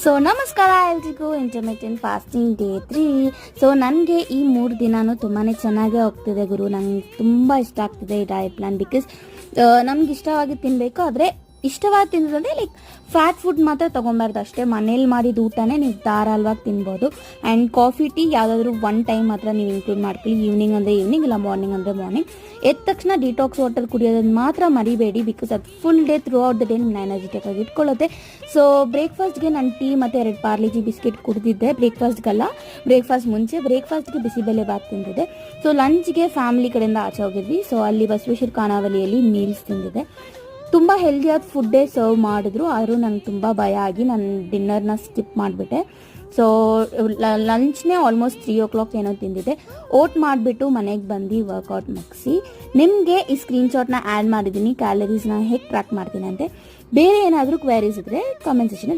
So ನಮಸ್ಕಾರ ಎಲ್ರಿಗೂ. Intermittent fasting day 3. So ನನಗೆ ಈ 3 ದಿನಾನು ತುಂಬಾ ಚೆನ್ನಾಗೇ ಹೋಗ್ತಿದೆ ಗುರು. ನಂಗೆ ತುಂಬ ಇಷ್ಟ ಆಗ್ತಿದೆ ಈ ಡಯಟ್ ಪ್ಲಾನ್. ಬಿಕಾಸ್ ನಮ್ಗೆ ಇಷ್ಟವಾಗಿ ತಿನ್ನಬೇಕು, ಆದರೆ ಇಷ್ಟವಾಗಿ ತಿನ್ನೋದಂದರೆ ಲೈಕ್ ಫ್ಯಾಟ್ ಫುಡ್ ಮಾತ್ರ ತೊಗೊಬಾರ್ದು ಅಷ್ಟೇ. ಮನೇಲಿ ಮಾಡಿದ ಊಟನೇ ನೀವು ಧಾರಾಳವಾಗಿ ತಿನ್ಬೋದು. ಆ್ಯಂಡ್ ಕಾಫಿ ಟೀ ಯಾವುದಾದ್ರೂ 1 ಟೈಮ್ ಮಾತ್ರ ನೀವು ಇನ್ಕ್ಲೂಡ್ ಮಾಡ್ಕೊಳ್ಳಿ. ಈವ್ನಿಂಗ್ ಅಂದರೆ ಈವ್ನಿಂಗ್, ಇಲ್ಲ ಮಾರ್ನಿಂಗ್ ಅಂದರೆ ಮಾರ್ನಿಂಗ್. ಎದ್ದ ತಕ್ಷಣ ಡಿಟಾಕ್ಸ್ ವಾಟರ್ ಕುಡಿಯೋದನ್ನು ಮಾತ್ರ ಮರಿಬೇಡಿ. ಬಿಕಾಸ್ ಅದು full day through out the day ನಿಮ್ಮನ್ನ ಎನರ್ಜೆಟಿಕ್ ಆಗಿ ಇಟ್ಕೊಳ್ಳುತ್ತೆ. ಸೊ ಬ್ರೇಕ್ಫಾಸ್ಟ್ಗೆ ನಾನು ಟೀ ಮತ್ತು 2 ಪಾರ್ಲಿಜಿ ಬಿಸ್ಕೆಟ್ ಕುಡಿದಿದ್ದೆ. ಬ್ರೇಕ್ಫಾಸ್ಟ್ ಮುಂಚೆ ಬ್ರೇಕ್ಫಾಸ್ಟ್ಗೆ ಬಿಸಿಬೇಳೆ ಬಾತ್ ತಿಂದಿದ್ದೆ. ಸೊ ಲಂಚ್ಗೆ ಫ್ಯಾಮಿಲಿ ಕಡೆಯಿಂದ ಆಚೆ ಹೋಗಿದ್ವಿ. ಸೊ ಅಲ್ಲಿ ಬಸವೇಶ್ವರ ಖಾನಾವಳಿಯಲ್ಲಿ ಮೀಲ್ಸ್ ತಿಂದಿದ್ದೆ. ತುಂಬ ಹೆಲ್ದಿಯಾದ ಫುಡ್ಡೇ ಸರ್ವ್ ಮಾಡಿದ್ರು, ಆದರೂ ನಂಗೆ ತುಂಬ ಭಯ ಆಗಿ ನಾನು ಡಿನ್ನರ್ನ ಸ್ಕಿಪ್ ಮಾಡಿಬಿಟ್ಟೆ. ಸೊ ಲಂಚ್ನೇ ಆಲ್ಮೋಸ್ಟ್ 3 o'clock ಏನೋ ತಿಂದಿದ್ದೆ. ಓಟ್ ಮಾಡಿಬಿಟ್ಟು ಮನೆಗೆ ಬಂದು ವರ್ಕೌಟ್ ಮುಗಿಸಿ ನಿಮಗೆ ಈ ಸ್ಕ್ರೀನ್ಶಾಟ್ನ ಆ್ಯಡ್ ಮಾಡಿದ್ದೀನಿ, ಕ್ಯಾಲರೀಸ್ನ ಹೇಗೆ ಟ್ರ್ಯಾಕ್ ಮಾಡ್ತೀನಿ ಅಂತೆ. ಬೇರೆ ಏನಾದರೂ ಕ್ವೈರೀಸ್ ಇದ್ದರೆ ಕಾಮೆಂಟ್ ಸೆಕ್ಷನಲ್ಲಿ